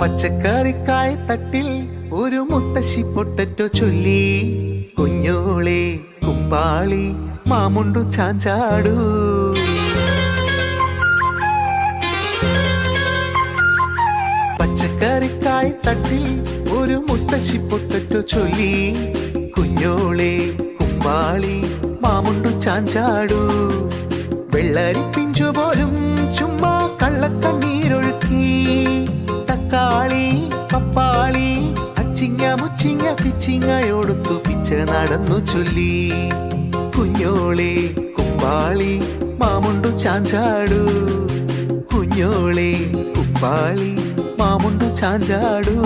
പച്ചക്കറിക്കായ തട്ടിൽ ഒരു മുത്തശ്ശി പൊട്ടറ്റോ ചൊല്ലി, കുഞ്ഞോളെ കുമ്പാളി മാമുണ്ടു ചാഞ്ചാടു. പച്ചക്കറിക്കായ തട്ടിൽ ഒരു മുത്തശ്ശി പൊട്ടറ്റോ ചൊല്ലി, കുഞ്ഞോളെ കുമ്പാളി മാമുണ്ടു ചാഞ്ചാടു. വെള്ളരി പിഞ്ചു പോലും ചുമ്മാ കള്ളക്കണ്ണീരൊഴുക്കി, തക്കാളി പപ്പാളി അച്ചിങ്ങ മുച്ചിങ്ങ പിച്ചിങ്ങയോടുത്തു പിച്ച നടന്നു ചൊല്ലി, കുഞ്ഞോളെ കുമ്പാളി മാമുണ്ടു ചാഞ്ചാടു. കുഞ്ഞോളെ കുമ്പാളി മാമുണ്ടു ചാഞ്ചാടു.